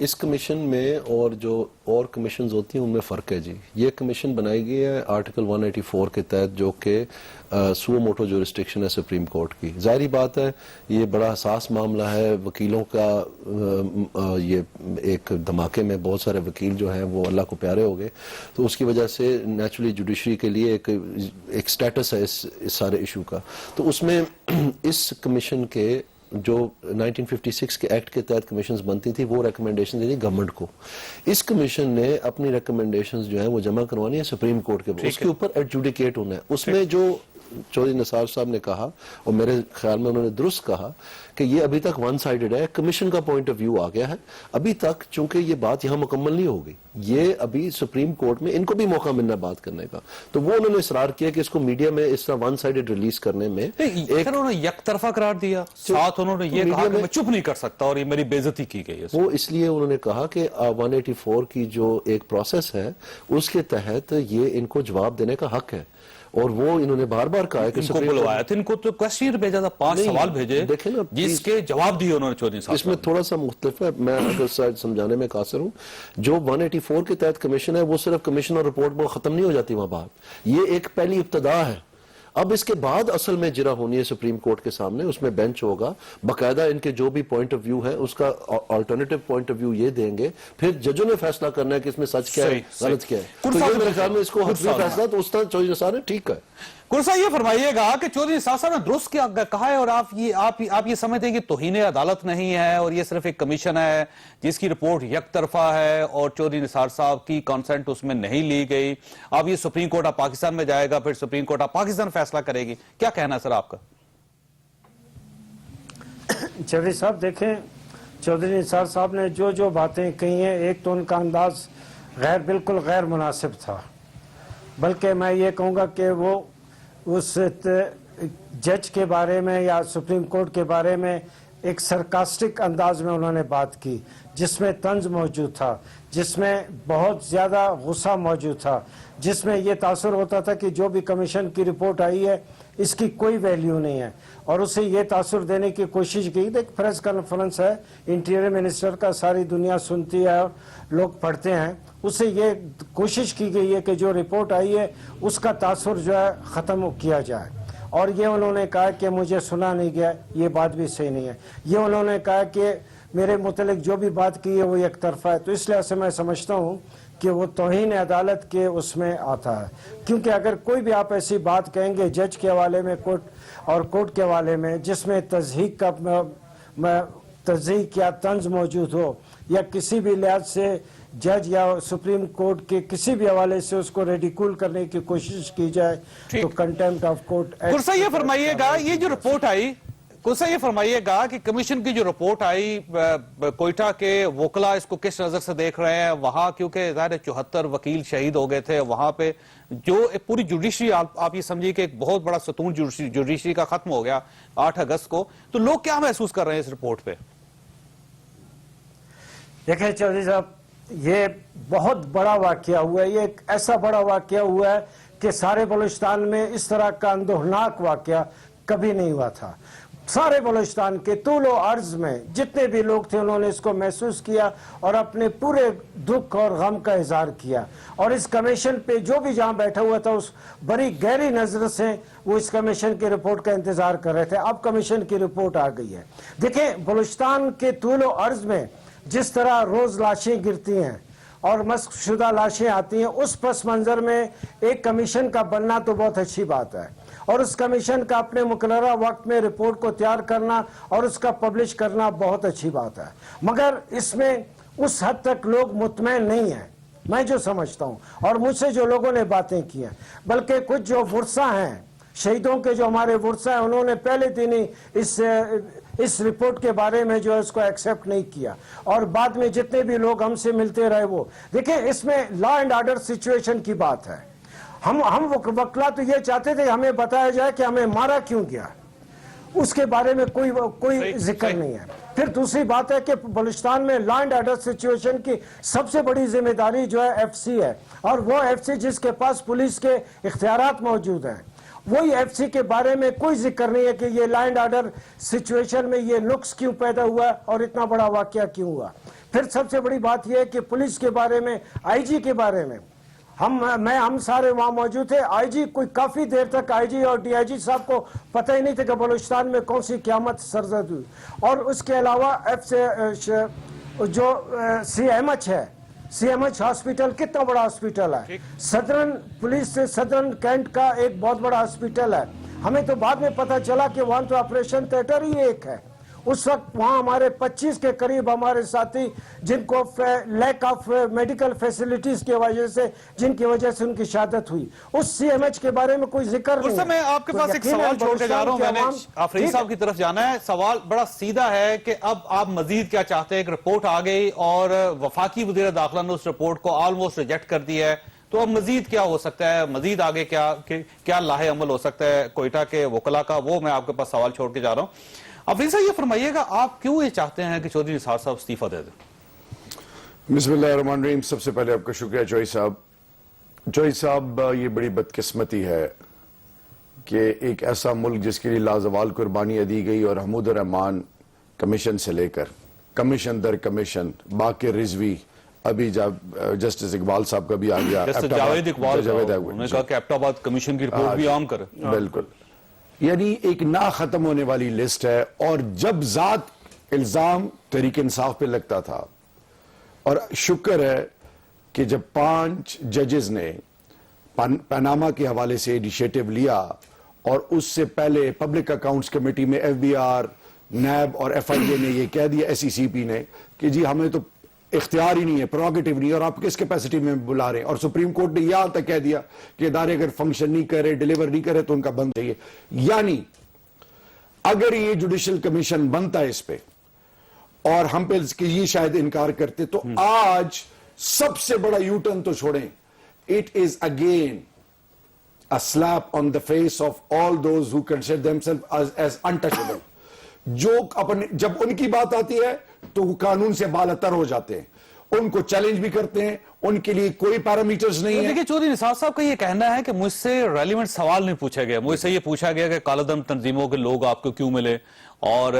اس commission میں اور جو اور کمیشنز ہوتی ہیں ان میں فرق ہے جی. یہ کمیشن بنائی گئی ہے آرٹیکل 184 کے تحت جو کہ سو موٹو جورسٹکشن ہے سپریم کورٹ کی. ظاہری بات ہے یہ بڑا حساس معاملہ ہے. وکیلوں کا یہ ایک دھماکے میں بہت سارے وکیل جو ہیں وہ اللہ کو پیارے ہو گئے, تو اس کی وجہ سے نیچرلی جوڈیشری کے لیے ایک سٹیٹس ہے اس سارے ایشو کا. تو اس میں اس کمیشن کے جو 1956 کے ایکٹ کے تحت کمیشنز بنتی تھی وہ ریکمنڈیشن دینی گورنمنٹ کو. اس کمیشن نے اپنی ریکمنڈیشنز جو ہیں وہ جمع کروانی ہے سپریم کورٹ کے, اس کے اوپر ایڈجوڈیکیٹ ہونا ہے. اس میں جو چودھری نثار صاحب نے کہا اور میرے خیال میں انہوں نے درست کہا کہ یہ ابھی تک ون سائیڈڈ ہے. کمیشن کا پوائنٹ آف ویو آ گیا ہے ابھی تک, چونکہ یہ بات یہاں مکمل نہیں ہو گئی, یہ ابھی سپریم کورٹ میں ان کو بھی موقع ملنا بات کرنے کا. تو وہ انہوں نے اصرار کیا کہ اس کو میڈیا میں اس طرح ون سائیڈڈ ریلیز کرنے میں انہوں نے یک طرفہ قرار دیا, ساتھ انہوں نے یہ کہا کہ میں چپ نہیں کر سکتا اور یہ میری بے عزتی کی گئی ہے. وہ اس لیے انہوں نے کہا کہ 184 کی جو ایک پروسیس ہے اس کے تحت یہ ان کو جواب دینے کا حق ہے, اور وہ انہوں نے بار بار کہا ہے کہ ان کو بلوایا تھا, ان کو تو کوسچن بھیجا تھا, 5 سوال بھیجے جس کے جواب دیے انہوں نے چودھری صاحب. اس میں تھوڑا سا مختلف ہے, میں اگر سمجھانے میں قاصر ہوں. جو 184 کے تحت کمیشن ہے وہ صرف کمیشن اور رپورٹ میں ختم نہیں ہو جاتی وہاں بات, یہ ایک پہلی ابتدا ہے. اب اس کے بعد اصل میں جرا ہونی ہے سپریم کورٹ کے سامنے, اس میں بینچ ہوگا باقاعدہ, ان کے جو بھی پوائنٹ آف ویو ہے اس کا آلٹرنیٹو پوائنٹ آف ویو یہ دیں گے, پھر ججوں نے فیصلہ کرنا ہے کہ اس میں سچ کیا ہے غلط کیا ہے. تو یہ میرے خیال میں اس کو حتمی فیصلہ تو اس طرح چودھری نثار نے ٹھیک ہے. قرصہ یہ فرمائیے گا کہ چودھری نثار صاحب نے درست کیا کہا ہے, اور آپ یہ سمجھتے ہیں کہ توہین عدالت نہیں ہے اور یہ صرف ایک کمیشن ہے جس کی رپورٹ یک طرفہ ہے اور چودھری نثار صاحب کی کانسنٹ اس میں نہیں لی گئی, اب یہ سپریم کورٹ آف پاکستان میں جائے گا, پھر سپریم کورٹ آف پاکستان فیصلہ کرے گی, کیا کہنا ہے سر آپ کا؟ چودھری صاحب دیکھیں, چودھری نثار صاحب نے جو باتیں کہی ہیں, ایک تو ان کا انداز بالکل غیر مناسب تھا, بلکہ میں یہ کہوں گا کہ وہ اس جج کے بارے میں یا سپریم کورٹ کے بارے میں ایک سرکاسٹک انداز میں انہوں نے بات کی, جس میں طنز موجود تھا, جس میں بہت زیادہ غصہ موجود تھا, جس میں یہ تاثر ہوتا تھا کہ جو بھی کمیشن کی رپورٹ آئی ہے اس کی کوئی ویلیو نہیں ہے, اور اسے یہ تاثر دینے کی کوشش کی. ایک پریس کانفرنس ہے انٹیریئر منسٹر کا, ساری دنیا سنتی ہے اور لوگ پڑھتے ہیں, اسے یہ کوشش کی گئی ہے کہ جو رپورٹ آئی ہے اس کا تاثر جو ہے ختم کیا جائے, اور یہ انہوں نے کہا کہ مجھے سنا نہیں گیا, یہ بات بھی صحیح نہیں ہے. یہ انہوں نے کہا کہ میرے متعلق جو بھی بات کی ہے وہ یک طرفہ ہے. تو اس لحاظ سے میں سمجھتا ہوں کہ وہ توہین عدالت کے اس میں آتا ہے, کیونکہ اگر کوئی بھی آپ ایسی بات کہیں گے جج کے حوالے میں اور کورٹ کے حوالے میں جس میں تضحیک یا طنز موجود ہو, یا کسی بھی لحاظ سے جج یا سپریم کورٹ کے کسی بھی حوالے سے اس کو ریڈیکول کرنے کی کوشش کی جائے, تو کنٹیمپٹ آف کورٹ. قرصہ یہ فرمائیے گا, یہ جو رپورٹ آئی, قرصہ یہ فرمائیے گا کہ کمیشن کی جو رپورٹ آئی, کوئٹہ کے وکلا اس کو کس نظر سے دیکھ رہے ہیں وہاں, کیونکہ ظاہر 74 وکیل شہید ہو گئے تھے وہاں پہ, جو پوری جوڈیشری آپ یہ سمجھیے کہ ایک بہت بڑا ستون جوڈیشری کا ختم ہو گیا 8 اگست کو, تو لوگ کیا محسوس کر رہے ہیں اس رپورٹ پہ؟ دیکھیں چودھری صاحب, یہ بہت بڑا واقعہ ہوا ہے, یہ ایک ایسا بڑا واقعہ ہوا ہے کہ سارے بلوچستان میں اس طرح کا اندوہناک واقعہ کبھی نہیں ہوا تھا. سارے بلوچستان کے طول و عرض میں جتنے بھی لوگ تھے انہوں نے اس کو محسوس کیا اور اپنے پورے دکھ اور غم کا اظہار کیا, اور اس کمیشن پہ جو بھی جہاں بیٹھا ہوا تھا اس بڑی گہری نظر سے وہ اس کمیشن کی رپورٹ کا انتظار کر رہے تھے. اب کمیشن کی رپورٹ آ گئی ہے. دیکھیں بلوچستان کے طول و عرض میں جس طرح روز لاشیں گرتی ہیں اور مسخ شدہ لاشیں آتی ہیں, اس پس منظر میں ایک کمیشن کا بننا تو بہت اچھی بات ہے, اور اس کمیشن کا اپنے مقررہ وقت میں رپورٹ کو تیار کرنا اور اس کا پبلش کرنا بہت اچھی بات ہے. مگر اس میں اس حد تک لوگ مطمئن نہیں ہیں, میں جو سمجھتا ہوں, اور مجھ سے جو لوگوں نے باتیں کی ہیں, بلکہ کچھ جو ورثہ ہیں, شہیدوں کے جو ہمارے ورثہ ہیں, انہوں نے پہلے دن ہی اس رپورٹ کے بارے میں جو ہے اس کو ایکسیپٹ نہیں کیا, اور بعد میں جتنے بھی لوگ ہم سے ملتے رہے وہ دیکھیں اس میں لا اینڈ آرڈر سچویشن کی بات ہے. ہم وکلا تو یہ چاہتے تھے ہمیں بتایا جائے کہ ہمیں مارا کیوں گیا, اس کے بارے میں کوئی ذکر نہیں ہے. پھر دوسری بات ہے کہ بلوچستان میں لا اینڈ آرڈر سچویشن کی سب سے بڑی ذمہ داری جو ہے ایف سی ہے, اور وہ ایف سی جس کے پاس پولیس کے اختیارات موجود ہیں, وہی ایف سی کے بارے میں کوئی ذکر نہیں ہے کہ یہ لائن آرڈر سچویشن میں یہ نقص کیوں پیدا ہوا اور اتنا بڑا واقعہ کیوں ہوا. پھر سب سے بڑی بات یہ ہے کہ پولیس کے بارے میں, آئی جی کے بارے میں, ہم سارے وہاں موجود تھے. آئی جی کوئی کافی دیر تک آئی جی اور ڈی آئی جی صاحب کو پتہ ہی نہیں تھا کہ بلوچستان میں کون سی قیامت سرزد ہوئی. اور اس کے علاوہ جو سی ایم ایچ ہے, سی ایم ایچ ہاسپٹل کتنا بڑا ہاسپٹل ہے, صدرن پولیس سے صدرن کینٹ کا ایک بہت بڑا ہاسپٹل ہے. ہمیں تو بعد میں پتا چلا کہ وہاں تو آپریشن تھیٹر ہی ایک ہے. اس وقت وہاں ہمارے 25 کے قریب ہمارے ساتھی جن کو لیک آف میڈیکل فیسلٹیز کی وجہ سے, جن کی وجہ سے ان کی شہادت ہوئی. اس سی ایم ایچ کے بارے میں کوئی ذکر نہیں ہے. میں آپ کے پاس ایک سوال چھوڑ کے جا رہا ہوں, میں نے آفریدی صاحب کی طرف جانا ہے. سوال بڑا سیدھا ہے کہ اب آپ مزید کیا چاہتے ہیں؟ ایک رپورٹ آ گئی اور وفاقی وزیر داخلہ نے اس رپورٹ کو آلموسٹ ریجیکٹ کر دیا ہے, تو اب مزید کیا ہو سکتا ہے؟ مزید آگے کیا لاہے عمل ہو سکتا ہے کوئٹہ کے وکلا کا؟ وہ میں آپ کے پاس سوال چھوڑ کے جا رہا ہوں. افریدی صاحب یہ فرمائیے گا, آپ کیوں یہ چاہتے ہیں کہ چودھری نثار صاحب استعفیٰ دے دیں؟ بسم اللہ الرحمن الرحیم. سب سے پہلے آپ کا شکریہ جوئی صاحب. جوئی صاحب, یہ بڑی بدقسمتی ہے کہ ایک ایسا ملک جس کے لیے لازوال قربانیاں دی گئی, اور حمود الرحمان کمیشن سے لے کر کمیشن در کمیشن, باقر رضوی, ابھی جب جسٹس اقبال صاحب کا بھی آ گیا, جاوید اقبال انہوں نے کہا کہ ایبٹ آباد کمیشن کی رپورٹ بھی عام کرے. بالکل, یعنی ایک نہ ختم ہونے والی لسٹ ہے. اور جب ذات الزام تحریک انصاف پہ لگتا تھا, اور شکر ہے کہ جب 5 ججز نے پاناما کے حوالے سے انیشیٹو لیا, اور اس سے پہلے پبلک اکاؤنٹس کمیٹی میں ایف بی آر, نیب اور ایف آئی اے نے یہ کہہ دیا, ایس ای سی پی نے, کہ جی ہمیں تو اختیار ہی نہیں ہے, پروگیٹو نہیں, اور آپ کس کیپیسٹی میں بلا رہے ہیں. اور سپریم کورٹ نے یہاں تک کہہ دیا کہ ادارے اگر فنکشن نہیں کرے, ڈیلیور نہیں کرے, تو ان کا بند چاہیے. یعنی اگر یہ جوڈیشل کمیشن بنتا ہے اس پہ, اور ہم پہ یہ شاید انکار کرتے, تو آج سب سے بڑا یو ٹرن تو چھوڑیں, it is again a slap on the face of all those who consider themselves as untouchable. جو جب ان کی بات آتی ہے تو وہ قانون سے بالاتر ہو جاتے ہیں, ان کو چیلنج بھی کرتے ہیں, ان کے لیے کوئی پیرامیٹرز نہیں ہے. دیکھیں چودھری نثار صاحب کا یہ کہنا ہے کہ مجھ سے ریلیونٹ سوال نہیں پوچھا گیا, مجھ سے یہ پوچھا گیا کہ کالا دم تنظیموں کے لوگ آپ کو کیوں ملے, اور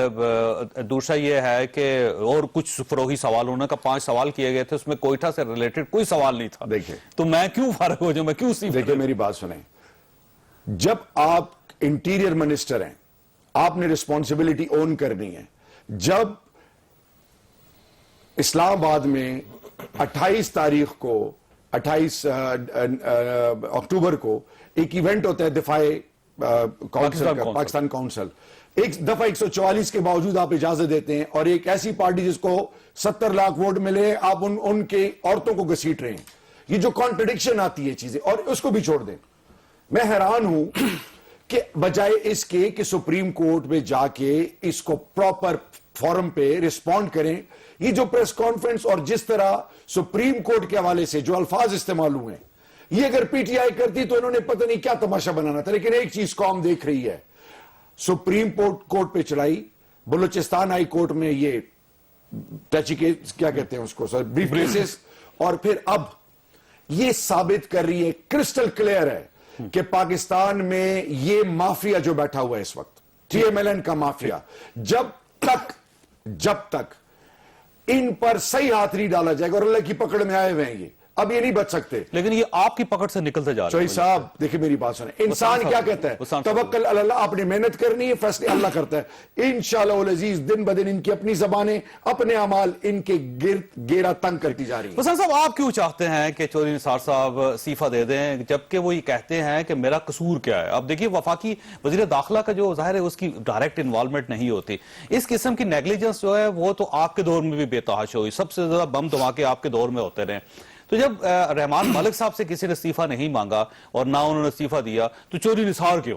دوسرا یہ ہے کہ اور کچھ فروغی سوال, انہوں نے 5 سوال کیے گئے تھے, اس میں کوئٹہ سے ریلیٹڈ کوئی سوال نہیں تھا. دیکھیں, تو میں کیوں فارغ ہو جاؤں, میں کیوں استعفیٰ؟ دیکھیں میری بات سنیں, جب آپ انٹیریئر منسٹر ہیں, آپ نے رسپانسبلٹی اون کرنی ہے. جب اسلام آباد میں 28 تاریخ کو 28 اکتوبر کو ایک ایونٹ ہوتا ہے دفاع کونسل کا, پاکستان کونسل, ایک دفعہ 144 کے باوجود آپ اجازت دیتے ہیں, اور ایک ایسی پارٹی جس کو 70 لاکھ ووٹ ملے, آپ ان کے عورتوں کو گھسیٹ رہے ہیں. یہ جو کانٹرڈکشن آتی ہے چیزیں, اور اس کو بھی چھوڑ دیں. میں حیران ہوں کہ بجائے اس کے کہ سپریم کورٹ میں جا کے اس کو پراپر فورم پہ رسپونڈ کریں, یہ جو پریس کانفرنس اور جس طرح سپریم کورٹ کے حوالے سے جو الفاظ استعمال ہوئے ہیں, یہ اگر پی ٹی آئی کرتی تو انہوں نے پتہ نہیں کیا تماشا بنانا تھا. لیکن ایک چیز قوم دیکھ رہی ہے, سپریم کورٹ پہ چڑھائی, بلوچستان ہائی کورٹ میں یہ ٹچی کے کیا کہتے ہیں اس کو سر, بریف کیسز, اور پھر اب یہ ثابت کر رہی ہے, کرسٹل کلیئر ہے کہ پاکستان میں یہ مافیا جو بیٹھا ہوا ہے اس وقت, ٹی ایم ایل این کا مافیا, جب تک ان پر صحیح ہاتھ نہیں ڈالا جائے گا, اور اللہ کی پکڑ میں آئے ہوئے ہیں, یہ اب یہ نہیں بچ سکتے. لیکن یہ آپ کی پکڑ سے نکلتے جا رہے ہیں. چوئی صاحب دیکھیں میری بات سنیں, انسان کیا کہتا ہے, توکل علی اللہ, آپ نے محنت کرنی ہے, فیصلے اللہ کرتا ہے. انشاءاللہ العزیز دن بدن ان کی اپنی زبانیں, اپنے اعمال ان کے گرد گیرا تنگ کرتی جا رہی ہیں. حسین صاحب, آپ کیوں چاہتے ہیں کہ چودھری نثار صاحب استعفیٰ دے دیں, جبکہ وہ یہ کہتے ہیں کہ میرا قصور کیا ہے؟ اب دیکھیے وفاقی وزیر داخلہ کا جو ظاہر ہے اس کی ڈائریکٹ انوالومنٹ نہیں ہوتی, اس قسم کی نیگلیجنس جو ہے وہ تو آپ کے دور میں بھی بے تحاشا ہوئی, سب سے زیادہ بم دھماکے آپ کے دور میں ہوتے رہے. تو جب رحمان ملک صاحب سے کسی نے استعفیٰ نہیں مانگا اور نہ انہوں نے استعفیٰ دیا, تو چودھری نثار کیوں؟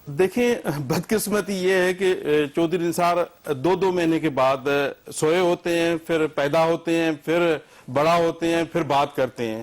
دیکھیں بدقسمتی یہ ہے کہ چودھری نثار 2 مہینے کے بعد سوئے ہوتے ہیں, پھر پیدا ہوتے ہیں, پھر بڑا ہوتے ہیں, پھر بات کرتے ہیں.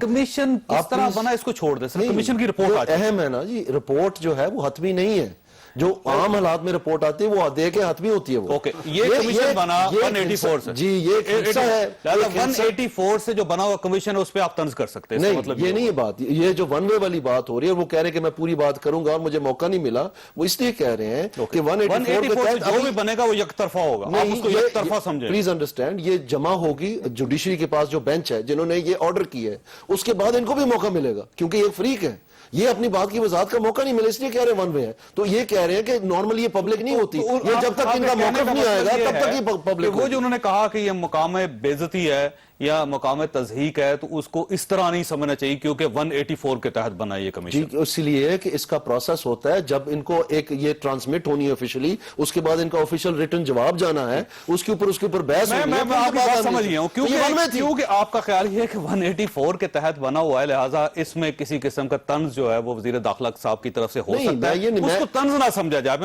کمیشن کس طرح بنا اس کو چھوڑ دیں سر, کمیشن کی رپورٹ اہم ہے نا جی, رپورٹ جو ہے وہ حتمی نہیں ہے, جو عام حالات میں رپورٹ آتی ہے وہ دے کے حتمی ہوتی ہے وہ. اوکے, یہ کمیشن بنا 184 سے, جی یہ حصہ ہے, 184 سے جو بنا ہوا کمیشن ہے اس پہ آپ طنز کر سکتے ہیں, نہیں مطلب یہ نہیں ہے بات, یہ جو ون وے والی بات ہو رہی ہے, وہ کہہ رہے ہیں کہ میں پوری بات کروں گا اور مجھے موقع نہیں ملا, وہ اس لیے کہہ رہے ہیں کہ 184 سے جو بھی بنے گا وہ یک طرفہ ہوگا, آپ اس کو یک طرفہ سمجھیں. پلیز انڈرسٹینڈ, یہ جمع ہوگی جوڈیشری کے پاس جو بینچ ہے جنہوں نے یہ آرڈر کی ہے, اس کے بعد ان کو بھی موقع ملے گا, کیونکہ یہ فریق ہے, یہ اپنی بات کی وضاحت کا موقع نہیں ملے, اس لیے کہہ رہے ہیں ون وے ہے. تو یہ کہہ رہے ہیں کہ نارملی یہ پبلک نہیں ہوتی, یہ جب تک ان کا موقف نہیں آئے گا تب تک یہ پبلک. وہ جو انہوں نے کہا کہ یہ مقام بیزتی ہے یا مقام تضحیک ہے, تو اس کو اس طرح نہیں سمجھنا چاہیے کیونکہ 184 کے تحت بنا یہ کمیشن. جی اس لیے کہ اس کا پروسیس ہوتا ہے, جب ان کو ایک یہ ٹرانسمٹ ہونی ہے آفیشلی, اس کے بعد ان کا آفیشیل ریٹن جواب جانا ہے, اس کے اوپر بحث ہونی ہے. میں آپ کی بات سمجھ گیا ہوں, کیونکہ آپ کا خیال یہ ہے کہ 184 کے تحت بنا ہوا ہے, لہٰذا اس میں کسی قسم کا طنز جو ہے وہ وزیر داخلہ صاحب کی طرف سے ہو سکتا ہے, اس کو طنز نہ سمجھا جائے.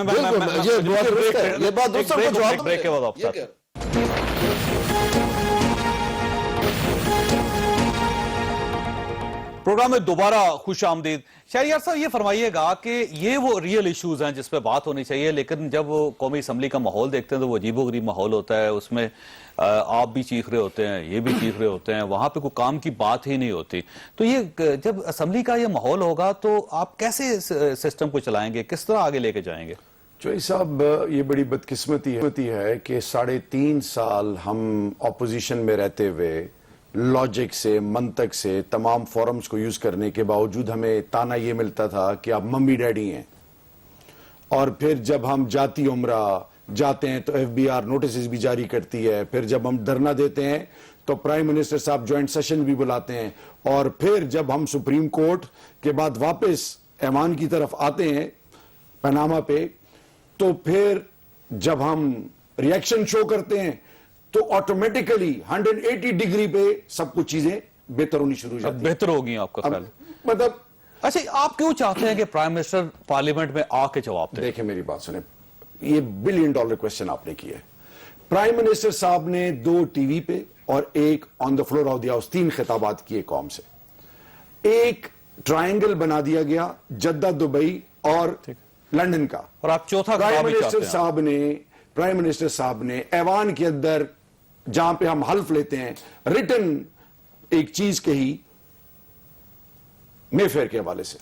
یہ بات بریک کے بعد آپ ساتھ. پروگرام میں دوبارہ خوش آمدید. شہریار صاحب یہ فرمائیے گا کہ یہ وہ ریئل ایشوز ہیں جس پہ بات ہونی چاہیے, لیکن جب وہ قومی اسمبلی کا ماحول دیکھتے ہیں تو وہ عجیب و غریب ماحول ہوتا ہے, اس میں آپ بھی چیخ رہے ہوتے ہیں, یہ بھی چیخ رہے ہوتے ہیں, وہاں پہ کوئی کام کی بات ہی نہیں ہوتی. تو یہ جب اسمبلی کا یہ ماحول ہوگا تو آپ کیسے سسٹم کو چلائیں گے, کس طرح آگے لے کے جائیں گے؟ چوئی صاحب, یہ بڑی بدقسمتی ہے کہ 3.5 سال ہم اپوزیشن میں رہتے ہوئے لاجک سے, منطق سے, تمام فورمز کو یوز کرنے کے باوجود ہمیں تانا یہ ملتا تھا کہ آپ ممی ڈیڈی ہیں, اور پھر جب ہم جاتی عمرہ جاتے ہیں تو FBR نوٹسز بھی جاری کرتی ہے, پھر جب ہم دھرنا دیتے ہیں تو پرائم منسٹر صاحب جوائنٹ سیشن بھی بلاتے ہیں, اور پھر جب ہم سپریم کورٹ کے بعد واپس ایوان کی طرف آتے ہیں پاناما پہ, تو پھر جب ہم ریاکشن شو کرتے ہیں تو آٹومیٹیکلی 180 ڈگری پہ سب کچھ چیزیں بہتر ہونی شروع ہو جاتی ہیں. بہتر ہوگی آپ کا خیال؟ مطلب اچھا, آپ کیوں چاہتے ہیں کہ پرائم منسٹر پارلیمنٹ میں آ کے جواب دیں؟ دیکھیں میری بات سنیں, یہ $1 بلین کوسچن آپ نے کیا ہے. پرائم منسٹر صاحب نے 2 ٹی وی پہ اور ایک on the floor of the house 3 خطابات کیے قوم سے. ایک ٹرائنگل بنا دیا گیا جدہ, دبئی اور لندن کا, اور آپ چوتھا پرائم منسٹر صاحب نے ایوان کے اندر جہاں پہ ہم حلف لیتے ہیں ریٹن ایک چیز کہی مے فیئر کے حوالے سے.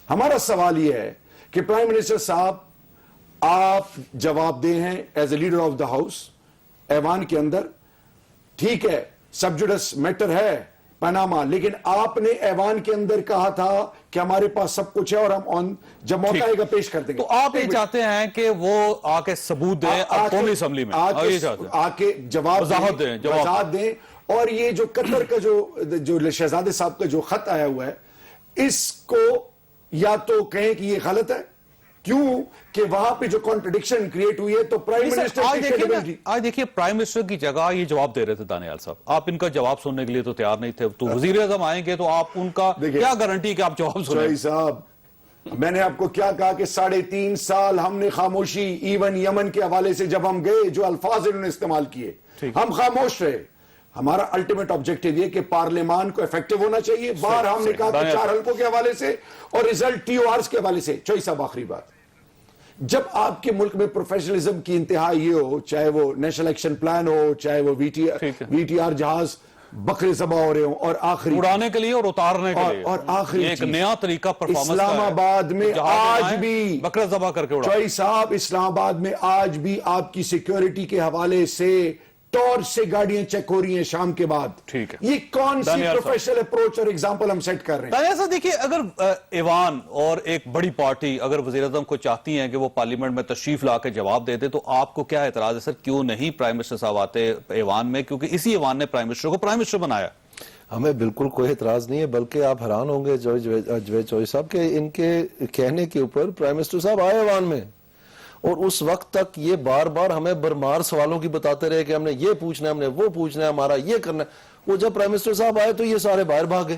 ہمارا سوال یہ ہے کہ پرائم منسٹر صاحب آپ جواب دے ہیں as a leader of the house ایوان کے اندر, ٹھیک ہے سب جوڈس میٹر ہے پاناما, لیکن آپ نے ایوان کے اندر کہا تھا کہ ہمارے پاس سب کچھ ہے اور ہم جب موقع آئے گا پیش کر دیں گے. تو آپ یہ چاہتے ہیں کہ وہ آ کے ثبوت دیں قومی اسمبلی میں, آ کے وضاحت دیں. اور یہ جو قطر کا جو شہزادے صاحب کا جو خط آیا ہوا ہے, اس کو یا تو کہیں کہ یہ غلط ہے, کیوں کہ وہاں پہ جو کانٹرڈکشن کریٹ ہوئی ہے, تو پرائم منسٹر آج دیکھیے پرائم منسٹر کی جگہ یہ جواب دے رہے تھے دانیال صاحب, آپ ان کا جواب سننے کے لیے تو تیار نہیں تھے, تو وزیر اعظم آئیں گے تو آپ ان کا کیا گارنٹی کہ آپ جواب سنیں؟ صاحب میں نے آپ کو کیا کہا کہ 3.5 سال ہم نے خاموشی, ایون یمن کے حوالے سے جب ہم گئے جو الفاظ انہوں نے استعمال کیے ہم خاموش رہے. ہمارا الٹیمیٹ آبجیکٹیو یہ کہ پارلیمان کو افیکٹو ہونا چاہیے. باہر ہم نے کہا کہ 4 حلقوں کے حوالے سے اور ریزلٹ TORs کے حوالے سے. چوئی صاحب آخری بات, جب آپ کے ملک میں پروفیشنلزم کی انتہا یہ ہو, چاہے وہ نیشنل ایکشن پلان ہو, چاہے وہ VTR جہاز بکرے ذبح ہو رہے ہوں, اور آخری اڑانے کے لیے اور اتارنے کے لیے, اور آخری ایک نیا طریقہ پرفارمنس اسلام آباد میں آج بھی بکرے ذبح کر کے اڑا. چوئی صاحب اسلام آباد میں آج بھی آپ کی سیکیورٹی کے حوالے سے ٹارچ سے گاڑیاں چیک ہو رہی ہیں شام کے بعد. ٹھیک ہے, یہ کون سی پروفیشنل اپروچ اور ایگزامپل ہم سیٹ کر رہے ہیں؟ ایسا دیکھیے, اگر ایوان اور ایک بڑی پارٹی اگر وزیر اعظم کو چاہتی ہیں کہ وہ پارلیمنٹ میں تشریف لا کے جواب دے دے, تو آپ کو کیا اعتراض ہے سر, کیوں نہیں پرائم منسٹر صاحب آتے ایوان میں, کیونکہ اسی ایوان نے پرائم منسٹر کو پرائم منسٹر بنایا. ہمیں بالکل کوئی اعتراض نہیں ہے, بلکہ آپ حیران ہوں گے جوید چوئی صاحب کہ ان کے کہنے کے اوپر پرائم منسٹر صاحب آئے ایوان میں, اور اس وقت تک یہ بار بار ہمیں برمار سوالوں کی بتاتے رہے کہ ہم نے یہ پوچھنا ہے, ہم نے وہ پوچھنا ہے, ہمارا یہ کرنا ہے. وہ جب پرائم منسٹر صاحب آئے تو یہ سارے باہر بھاگے.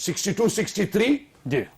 62-63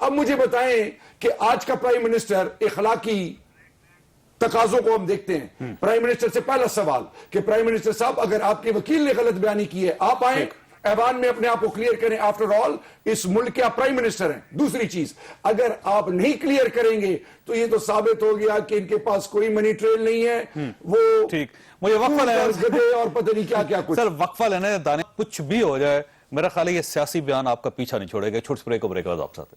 اب مجھے بتائیں کہ آج کا پرائم منسٹر اخلاقی تقاضوں کو ہم دیکھتے ہیں. پرائم منسٹر سے پہلا سوال کہ پرائم منسٹر صاحب اگر آپ کے وکیل نے غلط بیانی کی ہے آپ آئیں ایوان میں اپنے آپ کو کلیئر کریں. آفٹر آل اس ملک کے آپ پرائم منسٹر ہیں. دوسری چیز, اگر آپ نہیں کلیئر کریں گے تو یہ تو ثابت ہو گیا کہ ان کے پاس کوئی منی ٹریل نہیں ہے. وہ ٹھیک, مجھے وقفہ لینا اور پتہ نہیں کیا کیا کچھ. سر وقفہ لینا ہے دانے, کچھ بھی ہو جائے میرا خیال ہے یہ سیاسی بیان آپ کا پیچھا نہیں چھوڑے گا. چھوٹ سپرے کو بریک آپ ساتھ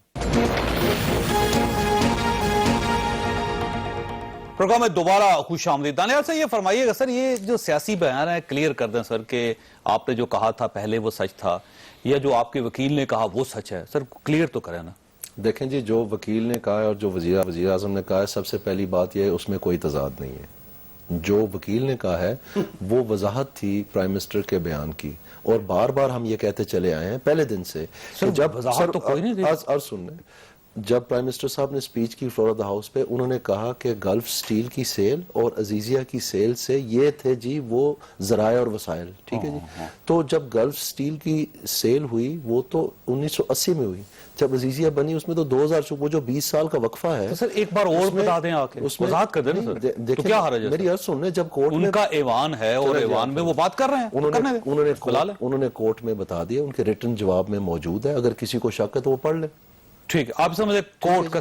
پروگرام میں دوبارہ خوش آمدید. دانیال سے یہ فرمائیے گا سر, یہ جو سیاسی بیان ہے کلیئر کر دیں سر کہ آپ نے جو کہا تھا پہلے وہ سچ تھا یا جو آپ کے وکیل نے کہا وہ سچ ہے. سر کلیئر تو کریں نا. دیکھیں جی, جو وکیل نے کہا ہے اور جو وزیر اعظم نے کہا ہے, سب سے پہلی بات یہ ہے اس میں کوئی تضاد نہیں ہے. جو وکیل نے کہا ہے وہ وضاحت تھی پرائم منسٹر کے بیان کی, اور بار بار ہم یہ کہتے چلے آئے ہیں پہلے دن سے کہ جب وضاحت تو کوئی نہیں دی. سننے, جب پرائم منسٹر صاحب نے سپیچ کی فلور آف دا ہاؤس پہ, انہوں نے کہا کہ گلف سٹیل کی سیل اور عزیزیہ کی سیل سے یہ تھے جی وہ ذرائع اور وسائل. ٹھیک ہے جی. تو جب گلف سٹیل کی سیل ہوئی وہ تو 1980 میں ہوئی. جب عزیزیہ بنی اس میں تو 2000, وہ جو 20 سال کا وقفہ ہے. تو سر ایک بار اور بتا دیں آکے, وضاحت کر دیں نا سر. تو کیا حرج ہے؟ میری عرض سننے, جب کورٹ ان کا ایوان ہے اور ایوان میں وہ بات کر رہے ہیں, انہوں نے کورٹ میں بتا دیا, ان کے ریٹن جواب میں موجود ہے, اگر کسی کو شک ہے تو وہ پڑھ لے. ٹھیک ہے, آپ سمجھے کورٹ کا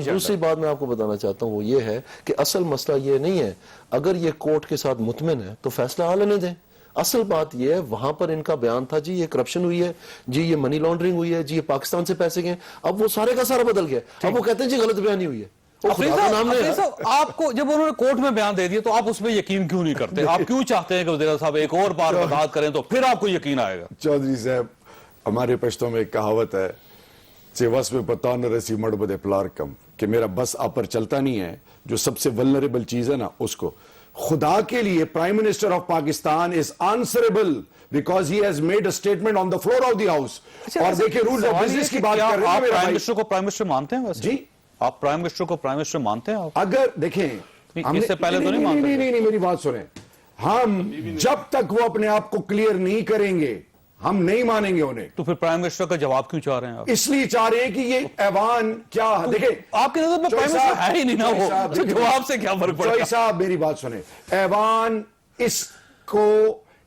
دوسری بات میں آپ کو بتانا چاہتا ہوں وہ یہ ہے کہ اصل مسئلہ یہ نہیں ہے, اگر یہ کورٹ کے ساتھ مطمئن ہے تو فیصلہ آ لینے دیں. اصل بات یہ ہے وہاں پر ان کا بیان تھا جی یہ کرپشن ہوئی ہے, جی یہ منی لانڈرنگ ہوئی ہے, جی یہ پاکستان سے پیسے گئے. اب وہ سارے کا سارا بدل گیا, اب وہ کہتے ہیں جی غلط بیانی ہوئی ہے. آپ کو جب انہوں نے کورٹ میں بیان دے دیا تو آپ اس میں یقین کیوں نہیں کرتے؟ آپ کیوں چاہتے ہیں کہ وزیر صاحب ایک اور بار وضاحت کریں تو پھر آپ کو یقین آئے گا؟ چودھری صاحب, ہمارے پشتوں میں ایک کہاوت ہے چیوس میں پتا نہ رسی مڑ بدے پلار کم, کہ میرا بس آپ پر چلتا نہیں ہے. جو سب سے ولنریبل چیز ہے نا اس کو, خدا کے لیے prime minister of Pakistan is honourable because he has made a statement on the floor of the house. اور دیکھیں رولز آف بزنس کی بات کر رہے ہیں. پرائم منسٹر کو پرائم منسٹر مانتے ہیں ویسے؟ جی, آپ پرائم منسٹر کو پرائم منسٹر مانتے ہیں؟ اگر دیکھیں اس سے پہلے تو نہیں مانتے. نہیں, میری بات سنیں. ہم جب تک وہ اپنے آپ کو کلیئر نہیں کریں گے ہم نہیں مانیں گے انہیں. تو پھر پرائم منسٹر کا جواب کیوں چاہ رہے ہیں آپ؟ اس لیے چاہ رہے ہیں کہ یہ ایوان کیا, دیکھیں آپ کی نظر میں پرائم منسٹر ہے ہی نہیں نا, وہ جواب سے کیا فرق پڑے گا؟ صاحب میری بات سنیں, ایوان اس کو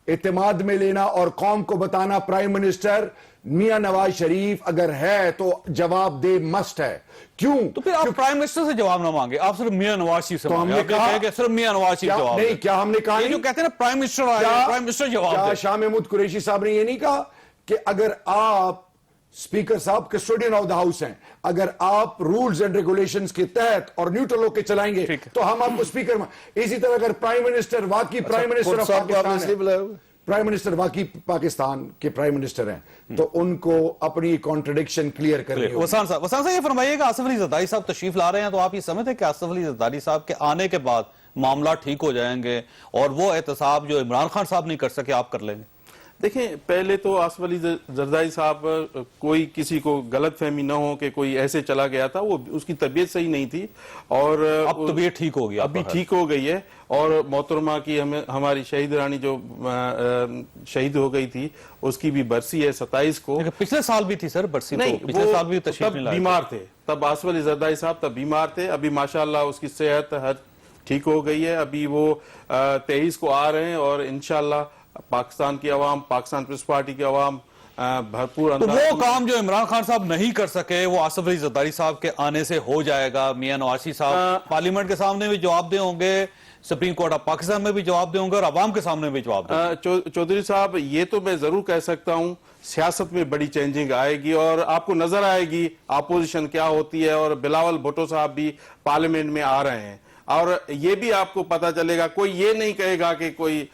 اعتماد میں لینا اور قوم کو بتانا پرائم منسٹر میاں نواز شریف اگر ہے تو جواب دے مسٹ ہے. کیوں؟ تو پھر آپ پرائم منسٹر سے جواب نہ مانگے, آپ صرف میاں نواز شریف سے مانگے. آپ کہا کہ صرف میاں نواز شریف جواب نہیں, کیا ہم نے کہا یہ جو کہتے ہیں نا پرائم منسٹر آئے, پرائم منسٹر جواب دے. کیا شاہ محمود قریشی صاحب نے یہ نہیں کہا کہ اگر آپ اسپیکر صاحب کسٹوڈین آف دا ہاؤس ہیں, اگر آپ رولز اینڈ ریگولیشنز کے تحت اور نیوٹرل ہو کے چلائیں گے تو ہم آپ کو اسپیکر میں. اسی طرح اگر پرائم منسٹر واقعی prime minister of Pakistan, prime minister واقعی پاکستان کے پرائم منسٹر ہیں تو ان کو اپنی کانٹرڈکشن کلیئر کرنی ہوگی. وسان صاحب یہ فرمائیے کہ آصف علی زرداری صاحب تشریف لا رہے ہیں, تو آپ یہ سمجھتے ہیں کہ آصف علی زرداری صاحب کے آنے کے بعد معاملات ٹھیک ہو جائیں گے اور وہ احتساب جو عمران خان صاحب نہیں کر سکے آپ کر لیں گے؟ دیکھیں پہلے تو آصف علی زرداری صاحب کوئی کسی کو غلط فہمی نہ ہو کہ کوئی ایسے چلا گیا تھا, وہ اس کی طبیعت صحیح نہیں تھی اور اب طبیعت ٹھیک ہو گئی, ابھی ٹھیک ہو گئی ہے. اور محترمہ کی ہماری شہید رانی جو شہید ہو گئی تھی اس کی بھی برسی ہے 27 کو. پچھلے سال بھی تھی سر برسی؟ نہیں, پچھلے سال بھی تشریف نہیں لائے, بیمار تھے تب آصف علی زرداری صاحب, تب بیمار تھے. ابھی ماشاءاللہ اس کی صحت ٹھیک ہو گئی ہے. ابھی وہ 23 کو آ رہے ہیں اور انشاءاللہ پاکستان کی عوام, پاکستان پیپلز پارٹی کی عوام بھرپور تو وہ کام جو عمران خان صاحب نہیں کر سکے وہ آصف علی زرداری صاحب کے آنے سے ہو جائے گا. میاں نواز شریف صاحب پارلیمنٹ کے سامنے بھی جواب دے ہوں گے, سپریم کورٹ آف پاکستان میں بھی جواب دیں ہوں گے اور عوام کے سامنے بھی جواب دیں. چودھری صاحب یہ تو میں ضرور کہہ سکتا ہوں سیاست میں بڑی چینجنگ آئے گی اور آپ کو نظر آئے گی اپوزیشن کیا ہوتی ہے. اور بلاول بھٹو صاحب بھی پارلیمنٹ میں آ رہے ہیں اور یہ بھی آپ کو پتا چلے گا, کوئی یہ نہیں کہے گا کہ کوئی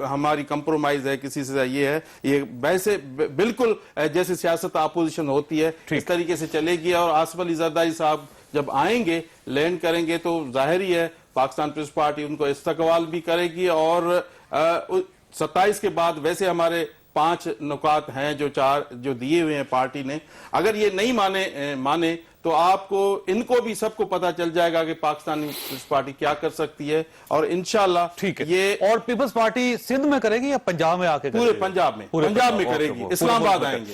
ہماری کمپرومائز ہے کسی سے, یہ ہے یہ ویسے بالکل جیسے سیاست اپوزیشن ہوتی ہے اس طریقے سے چلے گی. اور آصف علی زرداری صاحب جب آئیں گے لینڈ کریں گے تو ظاہر ہی ہے پاکستان پیپلز پارٹی ان کو استقبال بھی کرے گی. اور 27 کے بعد ویسے ہمارے 5 نکات ہیں جو دیے ہوئے ہیں پارٹی نے, اگر یہ نہیں مانے تو آپ کو ان کو بھی سب کو پتا چل جائے گا کہ پاکستانی پیپلز پارٹی کیا کر سکتی ہے. اور انشاءاللہ ٹھیک ہے. یہ اور پیپلز پارٹی سندھ میں کرے گی یا پنجاب میں آ کے پورے پنجاب میں کرے گی, اسلام آباد آئیں گے.